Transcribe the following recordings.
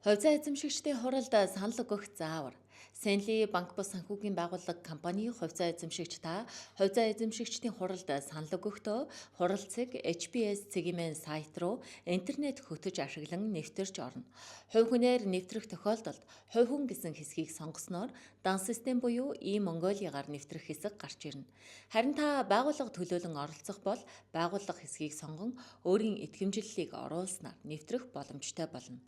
Хувьцаа эзэмшигчдийн хуралд санал өгөх заавар. Сенли банк бус санхүүгийн байгууллага компани хувьцаа эзэмшигч та хувьцаа эзэмшигчдийн хуралд санал өгөхдөө хуралцаг HBS цэгийн сайт руу интернет хөтөж ашиглан нэвтэрч орно. Хувь хүнээр нэвтрэх тохиолдолд хувь хүн гэсэн хэсгийг сонгосноор дан систем буюу e-Mongolia-гаар нэвтрэх хэсэг гарч ирнэ. Харин та байгууллага төлөөлөн оролцох бол байгууллага хэсгийг сонгон өөрийн итгэмжлэлийг оруулснаар нэвтрэх боломжтой болно.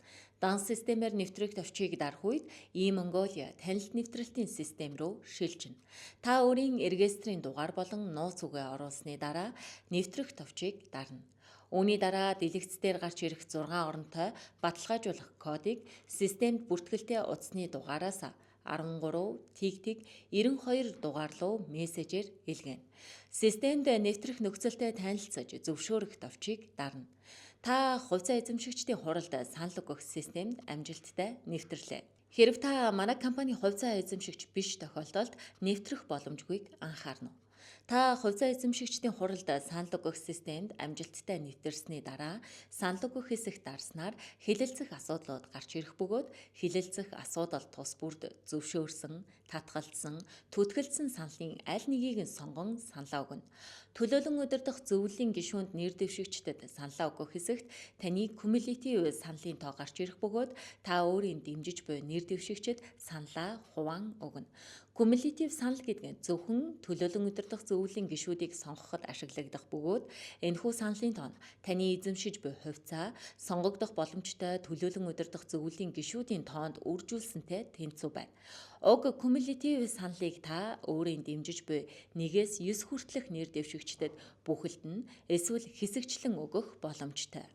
Дан системээр нэвтрэх товчийг дарах үед e-Mongolia танилт нэвтрэлтийн систем рүү шилжинэ. Та өөрийн регистрийн дугаар болон нууц үгээ оруулсны дараа нэвтрэх товчийг дарна. Үүний дараа дэлгэцээр гарч ирэх 6 оронтой баталгаажуулах кодыг системд бүртгэлтэй утасны дугаараас 13 тиг 92 дугаар руу мессежээр илгээнэ. Системд нэвтрэх нөхцөлтэй танилцаж зөвшөөрөх товчийг дарна. Та хувьцаа эзэмшигчдийн хуралд санал өгөх системд амжилттай нэвтрлээ. Хэрэв та манай компани хувьцаа эзэмшигч биш тохиолдолд нэвтрэх боломжгүйг анхаарна уу? Та хувьцаа эзэмшигчдийн хуралд санал өгөх системд амжилттай нэвтэрсний дараа санал өгөх хэсэгт дарснаар хэлэлцэх асуудлууд гарч ирэх бөгөөд хэлэлцэх асуудал тус бүрд зөвшөөрсөн, татгалзсан, түтгэлцсэн саналын аль нэгийг нь сонгон саналаа өгнө. Төлөөлөн удирдах зөвлөлийн гишүүнд нэр дэвшигчдэд саналаа өгөх хэсэгт таны cumulative саналын тоо гарч ирэх бөгөөд та өөрийн дэмжиж буй нэр дэвшигчид саналаа хуваан өгнө. Cumulative санал гэдэг нь зөвхөн төлөөлөн удирдах зөвлөлийн гишүүдийг сонгоход ашиглагдах бөгөөд энэхүү саналын тоо нь таны эзэмшиж буй хувьцаа сонгогдох боломжтой төлөөлөн удирдах зөвлөлийн гишүүдийн тоонд үржүүлсэнтэй тэнцүү байна. Уг cumulative саналыг та өөрийн дэмжиж буй 1-9 хүртэлх нэр дэвшигчдэд бүхэлд нь эсвэл хэсэгчлэн өгөх боломжтой.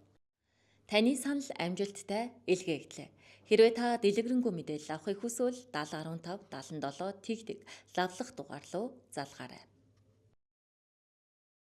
Таны санал амжилттай илгээглээ. Хэрвээ та дэлгэрэнгүй мэдээлэл авахыг хүсвэл 7015 77 лавлах дугаар руу залгаарай.